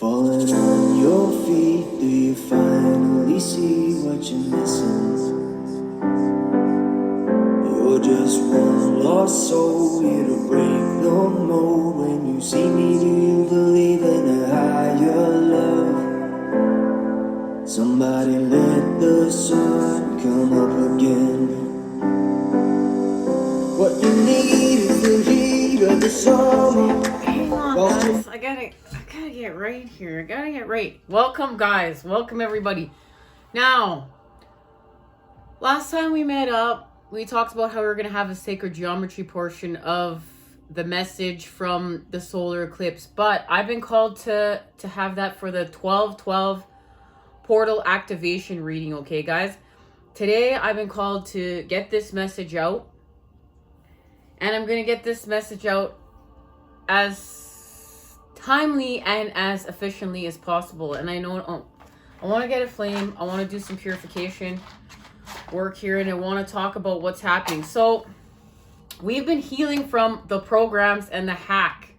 Falling on your feet, do you finally see what you're missing? You're just one lost soul, here to break the mold. When you see me, do you believe in a higher love? Somebody let the sun come up again. What you need is the heat of the summer. Hang on, guys. I gotta get right here. I gotta get right. Welcome, guys. Welcome, everybody. Now, last time we met up, we talked about how we were gonna have a sacred geometry portion of the message from the solar eclipse, but I've been called to have that for the 12/12 portal activation reading. Okay, guys. Today, I've been called to get this message out, and I'm gonna get this message out as timely and as efficiently as possible. And I know I want to get a flame. I want to do some purification work here, and I want to talk about what's happening. So we've been healing from the programs and the hack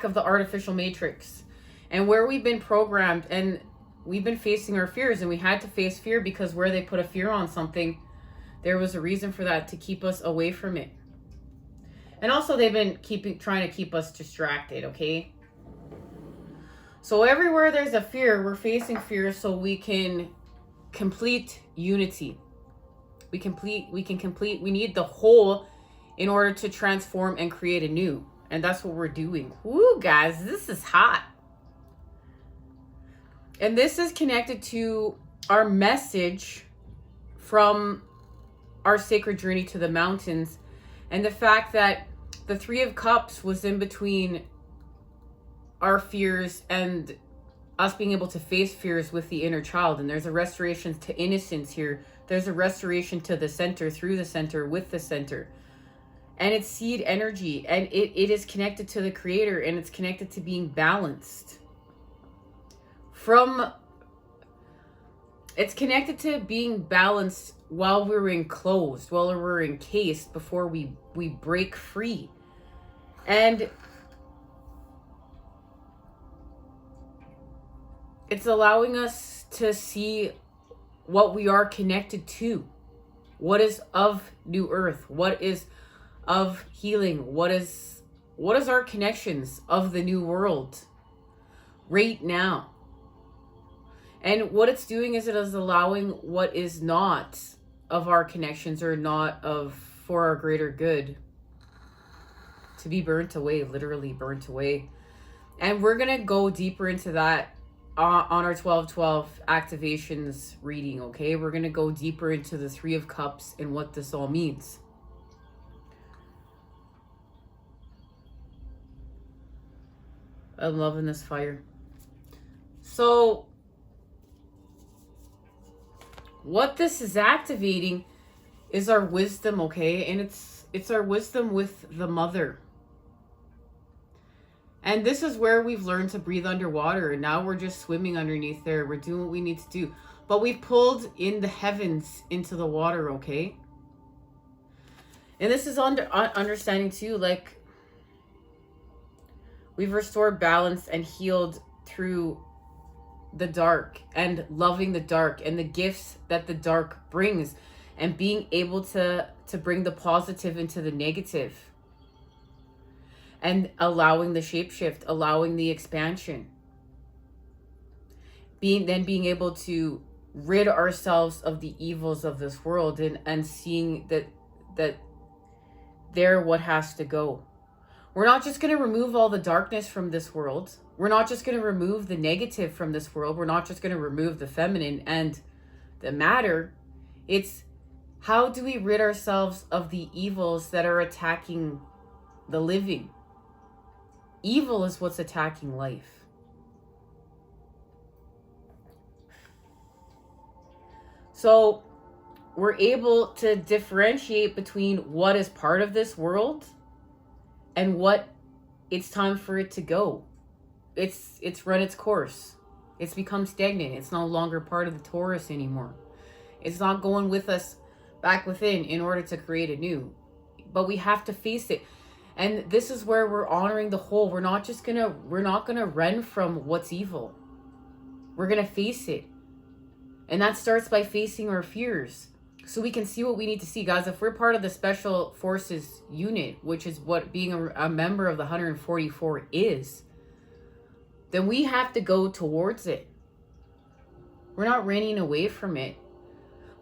of the artificial matrix, and where we've been programmed, and we've been facing our fears, and we had to face fear because where they put a fear on something, there was a reason for that, to keep us away from it. And also they've been trying to keep us distracted, okay? So everywhere there's a fear, we're facing fear so we can complete unity. We need the whole in order to transform and create a new. And that's what we're doing. Woo, guys, this is hot. And this is connected to our message from our sacred journey to the mountains, and the fact that the Three of Cups was in between our fears and us being able to face fears with the inner child. And there's a restoration to innocence here. There's a restoration to the center, through the center, with the center. And it's seed energy, and it is connected to the creator, and it's connected to being balanced. It's connected to being balanced while we're enclosed, while we're encased, before we break free. And it's allowing us to see what we are connected to. What is of New Earth? What is of healing? What is our connections of the new world right now? And what it's doing is it is allowing what is not of our connections, or not for our greater good, to be burnt away, literally burnt away. And we're going to go deeper into that on our 12/12 activations reading, okay? We're going to go deeper into the Three of Cups and what this all means. I'm loving this fire. So what this is activating is our wisdom, okay? And it's our wisdom with the mother. And this is where we've learned to breathe underwater, and now we're just swimming underneath there. We're doing what we need to do. But we've pulled in the heavens into the water, okay? And this is understanding too, like, we've restored balance and healed through the dark, and loving the dark and the gifts that the dark brings, and being able to bring the positive into the negative, and allowing the shapeshift, allowing the expansion, being able to rid ourselves of the evils of this world, and seeing that they're what has to go. We're not just going to remove all the darkness from this world. We're not just going to remove the negative from this world. We're not just going to remove the feminine and the matter. It's how do we rid ourselves of the evils that are attacking the living? Evil is what's attacking life. So we're able to differentiate between what is part of this world and what it's time for it to go. It's run its course. It's become stagnant. It's no longer part of the Taurus anymore. It's not going with us back within in order to create a new. But we have to face it. And this is where we're honoring the whole. We're not gonna run from what's evil. We're gonna face it. And that starts by facing our fears, so we can see what we need to see. Guys, if we're part of the Special Forces unit, which is what being a member of the 144 is, then we have to go towards it. We're not running away from it.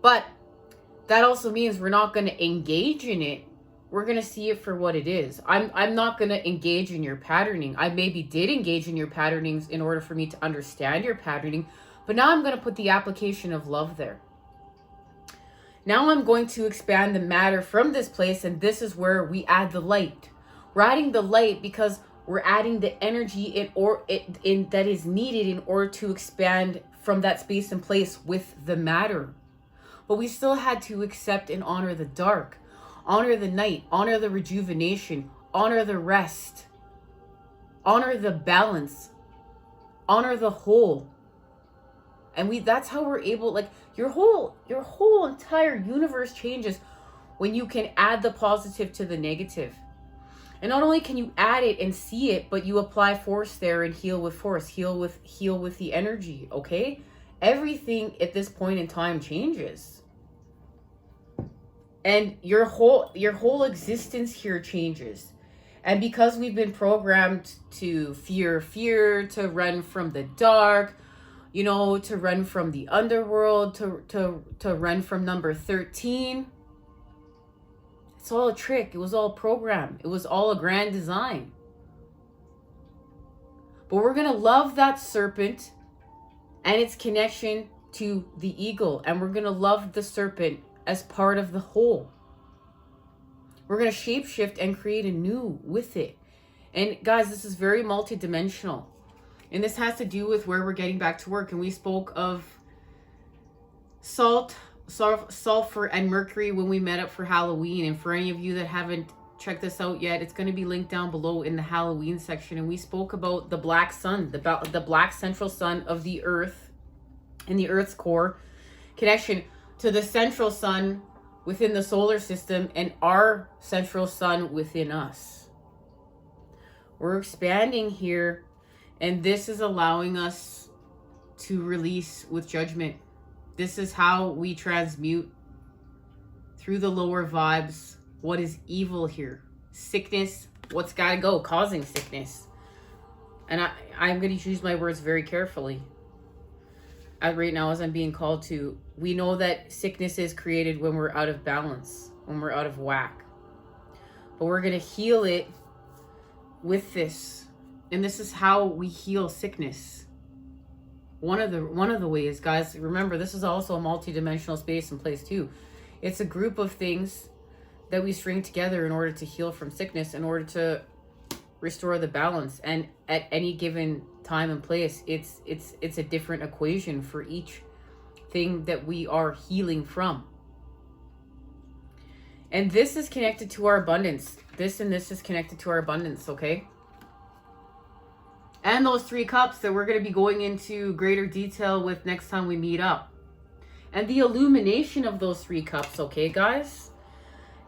But that also means we're not going to engage in it. We're going to see it for what it is. I'm not going to engage in your patterning. I maybe did engage in your patternings in order for me to understand your patterning, but now I'm going to put the application of love there. Now I'm going to expand the matter from this place, and this is where we add the light. We're adding the light because we're adding the energy that is needed in order to expand from that space and place with the matter. But we still had to accept and honor the dark, honor the night, honor the rejuvenation, honor the rest, honor the balance, honor the whole. And that's how we're able, like, your whole entire universe changes when you can add the positive to the negative. And not only can you add it and see it, but you apply force there and heal with force, heal with the energy, okay? Everything at this point in time changes. And your whole existence here changes. And because we've been programmed to fear, to run from the dark, you know, to run from the underworld, to run from number 13. It's all a trick. It was all programmed. It was all a grand design. But we're going to love that serpent and its connection to the eagle. And we're going to love the serpent as part of the whole. We're going to shapeshift and create a new with it. And guys, this is very multidimensional. And this has to do with where we're getting back to work. And we spoke of sulfur, and mercury when we met up for Halloween. And for any of you that haven't checked this out yet, it's going to be linked down below in the Halloween section. And we spoke about the black sun, the black central sun of the earth and the earth's core connection to the central sun within the solar system and our central sun within us. We're expanding here. And this is allowing us to release with judgment. This is how we transmute through the lower vibes what is evil here. Sickness, what's got to go, causing sickness. And I'm going to choose my words very carefully. Right now, as I'm being called to, we know that sickness is created when we're out of balance, when we're out of whack. But we're going to heal it with this. And this is how we heal sickness. One of the ways, guys, remember, this is also a multidimensional space and place too. It's a group of things that we string together in order to heal from sickness, in order to restore the balance. And at any given time and place, it's a different equation for each thing that we are healing from. And this is connected to our abundance. This and this is connected to our abundance, okay? And those 3 cups that we're going to be going into greater detail with next time we meet up. And the illumination of those 3 cups, okay, guys?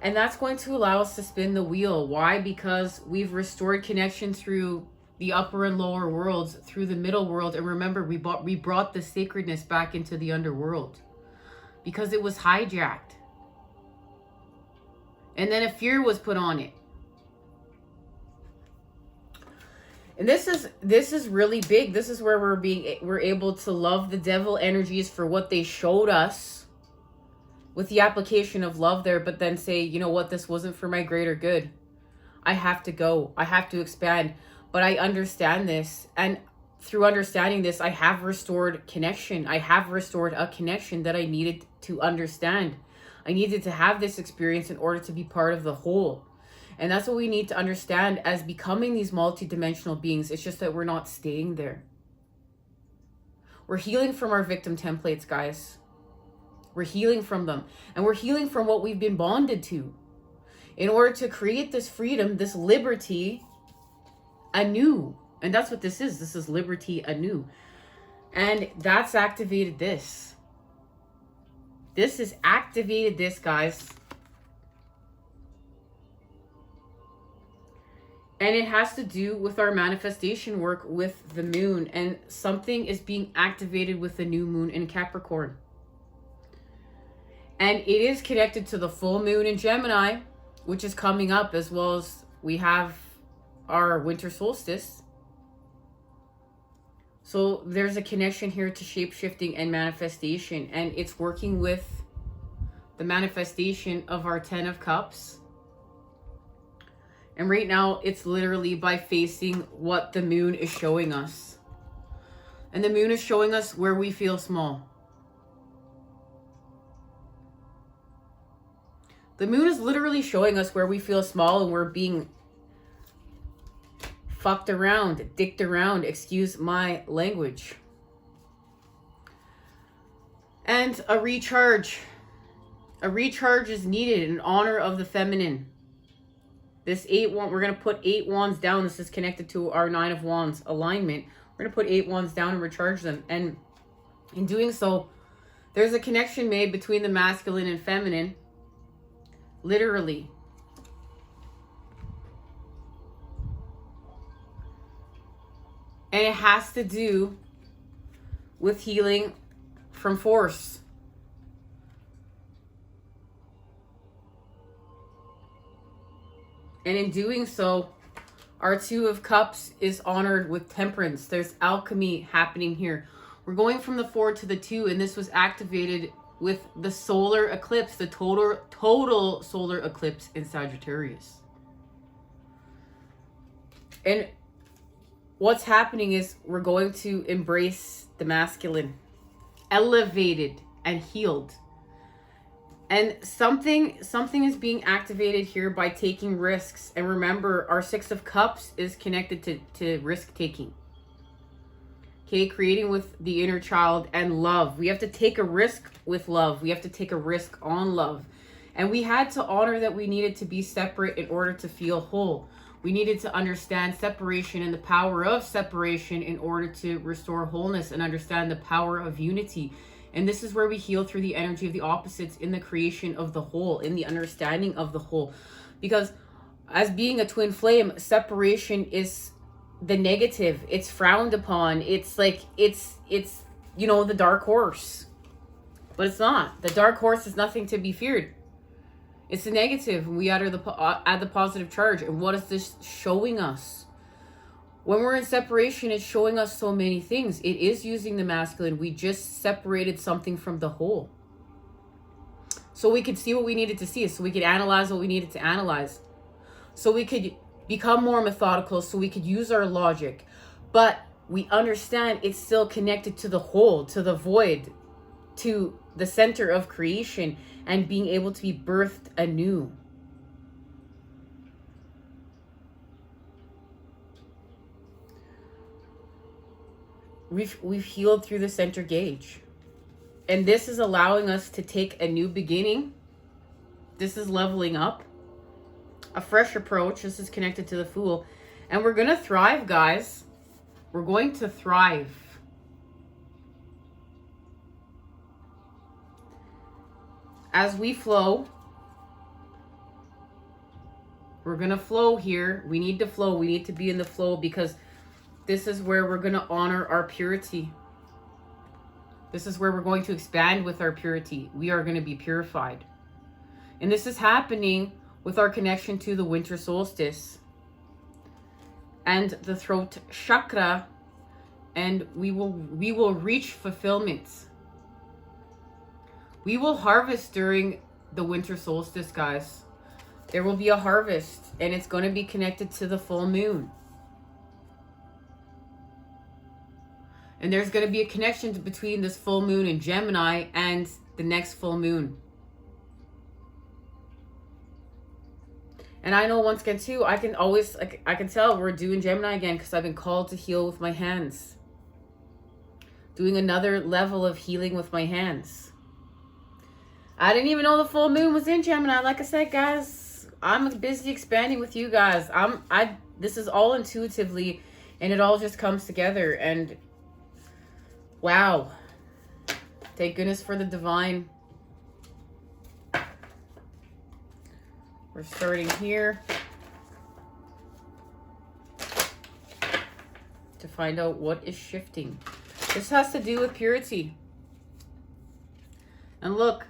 And that's going to allow us to spin the wheel. Why? Because we've restored connection through the upper and lower worlds, through the middle world. And remember, we brought the sacredness back into the underworld because it was hijacked. And then a fear was put on it. And this is really big. This is where we're able to love the devil energies for what they showed us with the application of love there, but then say, you know what, this wasn't for my greater good. I have to go. I have to expand. But I understand this. And through understanding this, I have restored connection. I have restored a connection that I needed to understand. I needed to have this experience in order to be part of the whole. And that's what we need to understand as becoming these multidimensional beings. It's just that we're not staying there. We're healing from our victim templates, guys. We're healing from them. And we're healing from what we've been bonded to. In order to create this freedom, this liberty anew. And that's what this is. This is liberty anew. And that's activated this. This has activated this, guys. And it has to do with our manifestation work with the moon. And something is being activated with the new moon in Capricorn. And it is connected to the full moon in Gemini, which is coming up, as well as we have our winter solstice. So there's a connection here to shape-shifting and manifestation. And it's working with the manifestation of our 10 of Cups. And right now, it's literally by facing what the moon is showing us. And the moon is showing us where we feel small. The moon is literally showing us where we feel small and we're being fucked around, dicked around, excuse my language. And a recharge. A recharge is needed in honor of the feminine. This 8 wand, we're going to put 8 wands down. This is connected to our 9 of wands alignment. We're going to put 8 wands down and recharge them. And in doing so, there's a connection made between the masculine and feminine. Literally. And it has to do with healing from force. And in doing so, our 2 of Cups is honored with temperance. There's alchemy happening here. We're going from the 4 to the 2, and this was activated with the solar eclipse, the total solar eclipse in Sagittarius. And what's happening is we're going to embrace the masculine, elevated and healed. And something is being activated here by taking risks. And remember, our 6 of Cups is connected to risk taking. Okay, creating with the inner child and love. We have to take a risk with love. We have to take a risk on love. And we had to honor that we needed to be separate in order to feel whole. We needed to understand separation and the power of separation in order to restore wholeness and understand the power of unity. And this is where we heal through the energy of the opposites in the creation of the whole, in the understanding of the whole. Because as being a twin flame, separation is the negative. It's frowned upon. It's like, it's you know, the dark horse. But it's not. The dark horse is nothing to be feared. It's the negative. We add the positive charge. And what is this showing us? When we're in separation, it's showing us so many things. It is using the masculine. We just separated something from the whole. So we could see what we needed to see. So we could analyze what we needed to analyze. So we could become more methodical. So we could use our logic. But we understand it's still connected to the whole, to the void, to the center of creation, and being able to be birthed anew. We've healed through the center gauge. And this is allowing us to take a new beginning. This is leveling up. A fresh approach. This is connected to the Fool. And we're going to thrive, guys. We're going to thrive. As we flow, we're going to flow here. We need to flow. We need to be in the flow because this is where we're going to honor our purity. This is where we're going to expand with our purity. We are going to be purified. And this is happening with our connection to the winter solstice and the throat chakra. And we will reach fulfillment. We will harvest during the winter solstice, guys. There will be a harvest, and it's going to be connected to the full moon. And there's going to be a connection between this full moon in Gemini and the next full moon. And I know once again too, I can tell we're doing Gemini again because I've been called to heal with my hands. Doing another level of healing with my hands. I didn't even know the full moon was in Gemini. Like I said, guys, I'm busy expanding with you guys. This is all intuitively, and it all just comes together. And wow, thank goodness for the divine. We're starting here. to find out what is shifting. This has to do with purity. And look,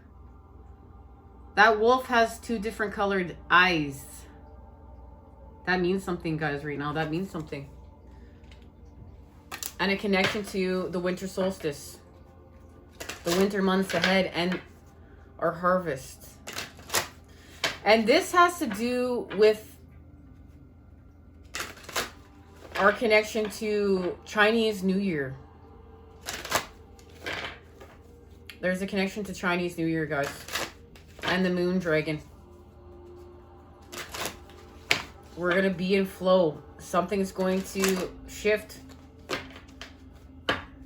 that wolf has 2 different colored eyes. That means something, guys, right now. That means something. And a connection to the winter solstice. The winter months ahead and our harvest. And this has to do with our connection to Chinese New Year. There's a connection to Chinese New Year, guys. And the moon dragon. We're going to be in flow. Something's going to shift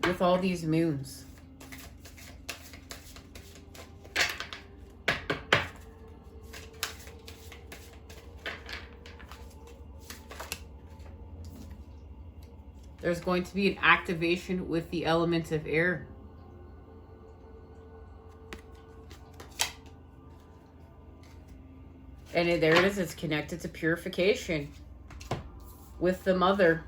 with all these moons. There's going to be an activation with the element of air. And there it is. It's connected to purification with the mother.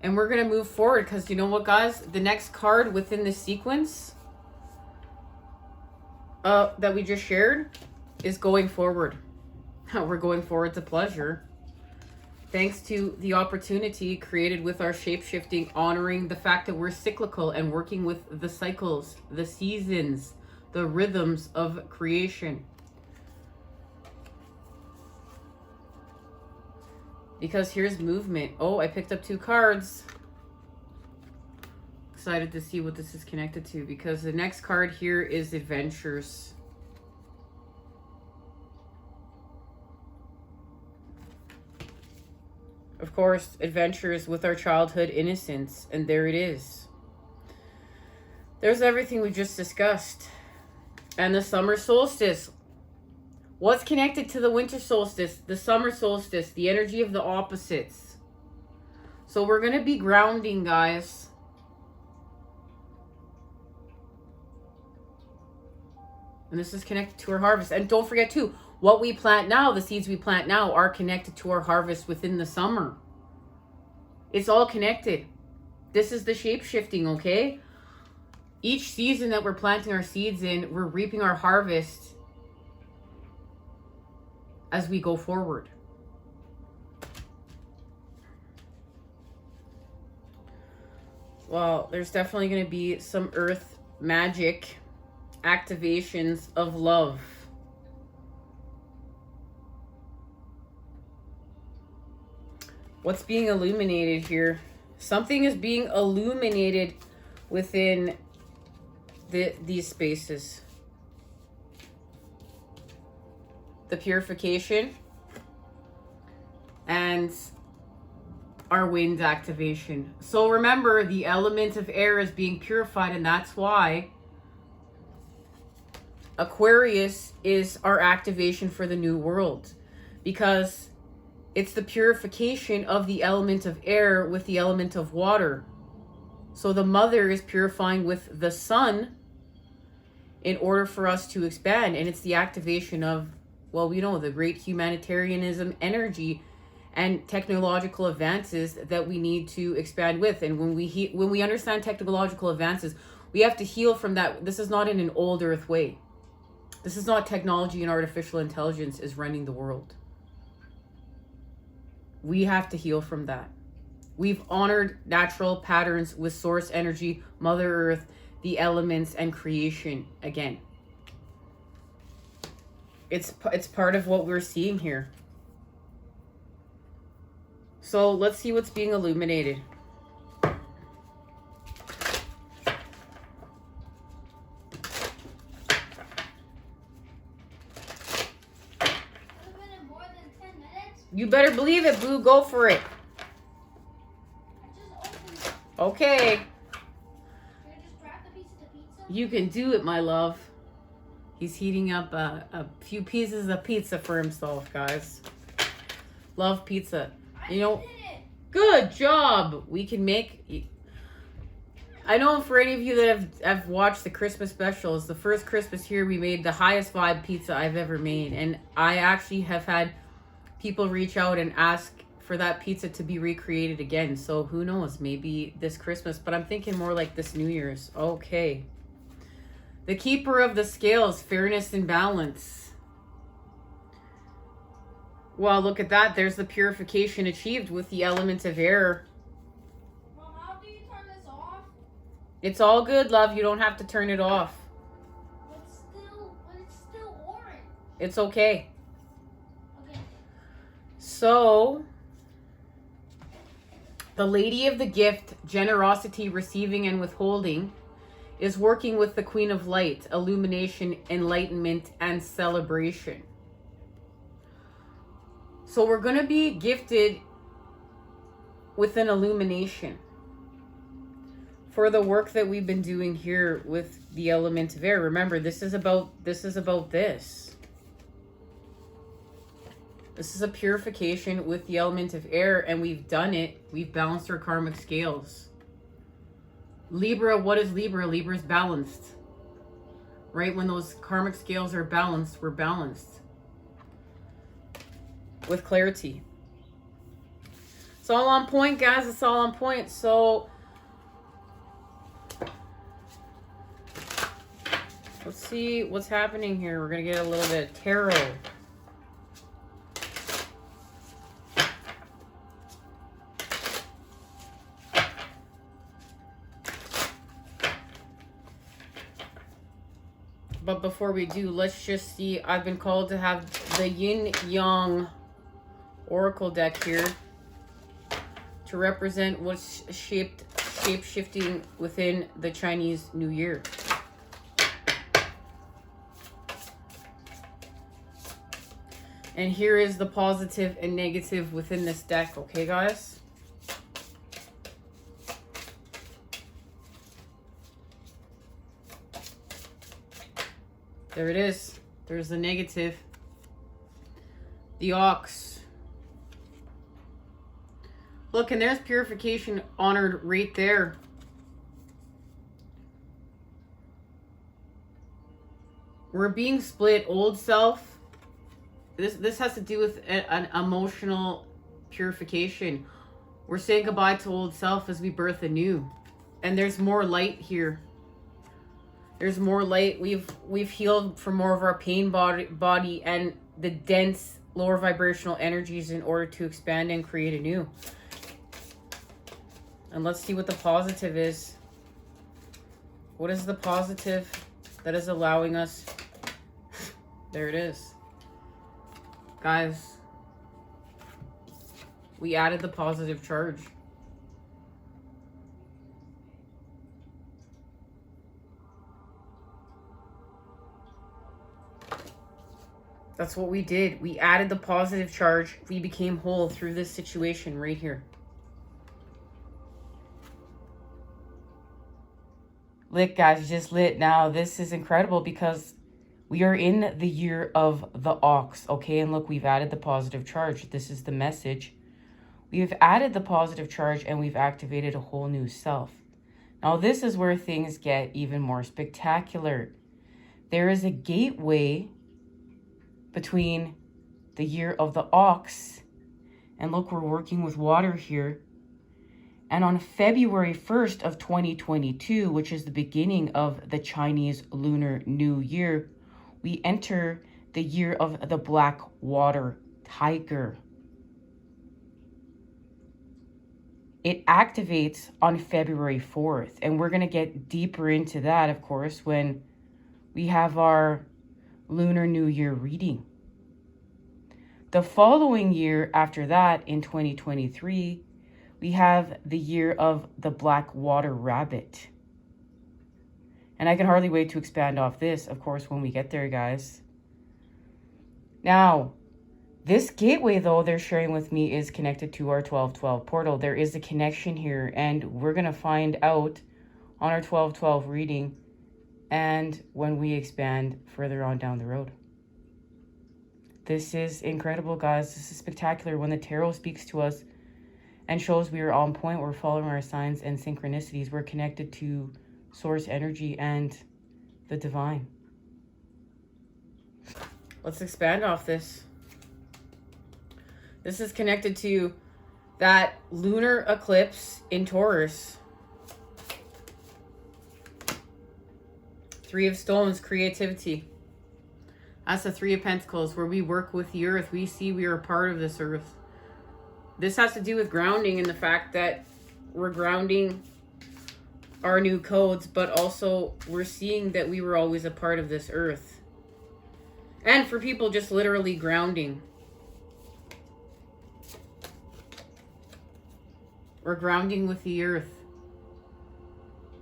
And we're going to move forward because you know what, guys? The next card within the sequence that we just shared is going forward. We're going forward to pleasure. Thanks to the opportunity created with our shape-shifting, honoring the fact that we're cyclical and working with the cycles, the seasons, the rhythms of creation. Because here's movement. Oh, I picked up 2 cards. Excited to see what this is connected to because the next card here is adventures. Of course, adventures with our childhood innocence. And there it is. There's everything we just discussed. And the summer solstice. What's connected to the winter solstice? The summer solstice. The energy of the opposites. So we're going to be grounding, guys. And this is connected to our harvest. And don't forget, too, what we plant now, the seeds we plant now, are connected to our harvest within the summer. It's all connected. This is the shape-shifting, okay? Each season that we're planting our seeds in, we're reaping our harvest as we go forward. Well, there's definitely going to be some earth magic activations of love. What's being illuminated here? Something is being illuminated within these spaces. The purification and our wind activation. So remember, the element of air is being purified, and that's why Aquarius is our activation for the new world, because it's the purification of the element of air with the element of water. So the mother is purifying with the sun in order for us to expand. And it's the activation of, well, we know the great humanitarianism energy and technological advances that we need to expand with. And when we understand technological advances, we have to heal from that. This is not in an old earth way. This is not technology and artificial intelligence is running the world. We have to heal from that. We've honored natural patterns with source energy, Mother Earth, the elements, and creation again. It's part of what we're seeing here. So let's see what's being illuminated. You better believe it, Boo. Go for it. Okay. You can do it, my love. He's heating up a few pieces of pizza for himself, guys. Love pizza. You know, good job. We can make... I know for any of you that have watched the Christmas specials, the first Christmas here, we made the highest vibe pizza I've ever made. And I actually have had people reach out and ask for that pizza to be recreated again. So who knows, maybe this Christmas, but I'm thinking more like this New Year's. Okay. The keeper of the scales, fairness and balance. Well, look at that. There's the purification achieved with the element of air. Mom, how do you turn this off? It's all good, love. You don't have to turn it off. But it's still orange. It's okay. Okay. So, the Lady of the Gift, generosity, receiving, and withholding, is working with the Queen of Light, illumination, enlightenment, and celebration. So we're going to be gifted with an illumination for the work that we've been doing here with the element of air. Remember, this is about this. This is a purification with the element of air, and we've done it. We've balanced our karmic scales. Libra, what is Libra? Libra is balanced. Right? When those karmic scales are balanced, we're balanced. With clarity. It's all on point, guys. It's all on point. So let's see what's happening here. We're going to get a little bit of tarot. But before we do, let's just see. I've been called to have the Yin Yang Oracle deck here to represent what's shape-shifting within the Chinese New Year. And here is the positive and negative within this deck, okay, guys? There it is. There's the negative. The ox. Look, and there's purification honored right there. We're being split. Old self. This has to do with an emotional purification. We're saying goodbye to old self as we birth anew. And there's more light here. There's more light. We've healed from more of our pain body and the dense lower vibrational energies in order to expand and create anew. And let's see what the positive is. What is the positive that is allowing us? There it is. Guys, we added the positive charge. That's what we did. We added the positive charge. We became whole through this situation right here. Lit, guys, just lit. Now, this is incredible because we are in the year of the ox, okay? And look, we've added the positive charge. This is the message. We've added the positive charge and we've activated a whole new self. Now, this is where things get even more spectacular. There is a gateway between the year of the ox, and look, we're working with water here. And on February 1st of 2022, which is the beginning of the Chinese Lunar New Year, we enter the year of the black water tiger. It activates on February 4th, and we're going to get deeper into that, of course, when we have our Lunar New Year reading. The following year after that, in 2023, we have the year of the black water rabbit. And I can hardly wait to expand off this, of course, when we get there, guys. Now, this gateway, though, they're sharing with me is connected to our 1212 portal. There is a connection here, and we're going to find out on our 1212 reading and when we expand further on down the road. This is incredible, guys. This is spectacular when the tarot speaks to us and shows we are on point. We're following our signs and synchronicities. We're connected to source energy and the divine. Let's expand off this. This is connected to that lunar eclipse in Taurus. Three of Stones, creativity. That's the Three of Pentacles, where we work with the earth. We see we are a part of this earth. This has to do with grounding and the fact that we're grounding our new codes, but also we're seeing that we were always a part of this earth. And for people, just literally grounding. We're grounding with the earth.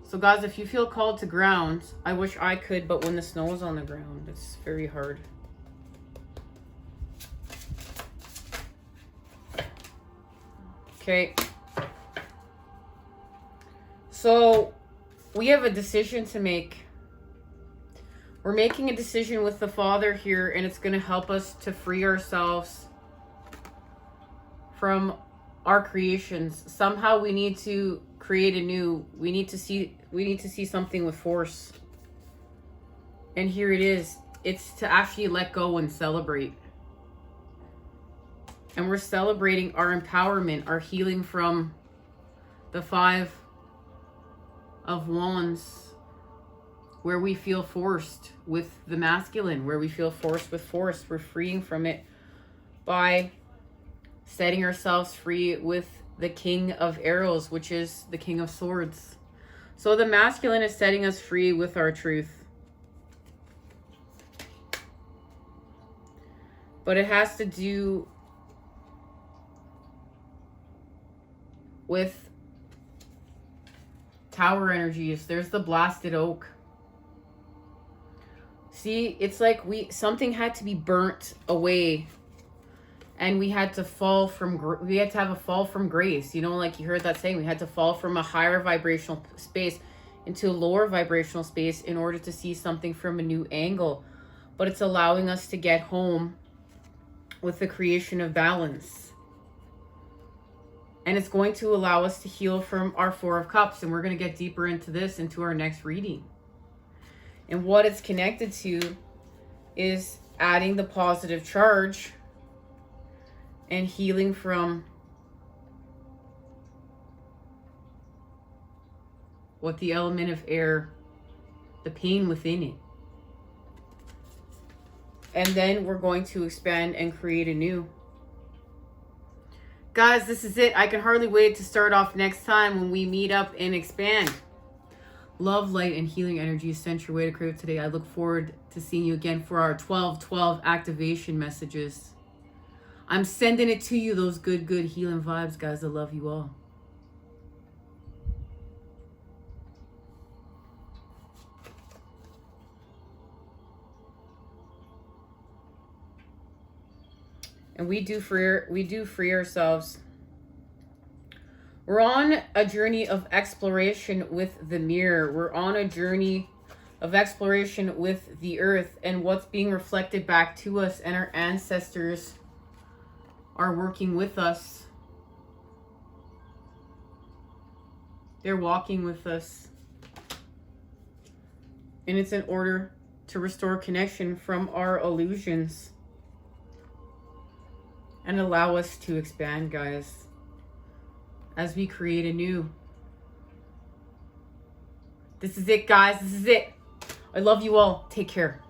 So guys, if you feel called to ground, I wish I could, but when the snow is on the ground, it's very hard. Okay. So we have a decision to make. We're making a decision with the Father here, and it's going to help us to free ourselves from our creations. Somehow we need to create a new, we need to see something with force. And here it is. It's to actually let go and celebrate. And we're celebrating our empowerment, our healing from the Five of Wands, where we feel forced with the masculine, where we feel forced with force. We're freeing from it by setting ourselves free with the King of Arrows, which is the King of Swords. So the masculine is setting us free with our truth. But it has to do with Tower energies. There's the blasted oak. See, it's like something had to be burnt away, and we had to fall from, we had to have a fall from grace. You know, like you heard that saying, we had to fall from a higher vibrational space into a lower vibrational space in order to see something from a new angle. But it's allowing us to get home with the creation of balance. And it's going to allow us to heal from our Four of Cups. And we're going to get deeper into this into our next reading. And what it's connected to is adding the positive charge and healing from what the element of air, the pain within it. And then we're going to expand and create anew. Guys, this is it. I can hardly wait to start off next time when we meet up and expand. Love, light, and healing energy sent your way to Crave today. I look forward to seeing you again for our 12/12 activation messages. I'm sending it to you, those good healing vibes, guys. I love you all. And we do free ourselves. We're on a journey of exploration with the mirror. We're on a journey of exploration with the earth and what's being reflected back to us, and our ancestors are working with us. They're walking with us. And it's in order to restore connection from our illusions and allow us to expand, guys, as we create anew. This is it, guys. This is it. I love you all. Take care.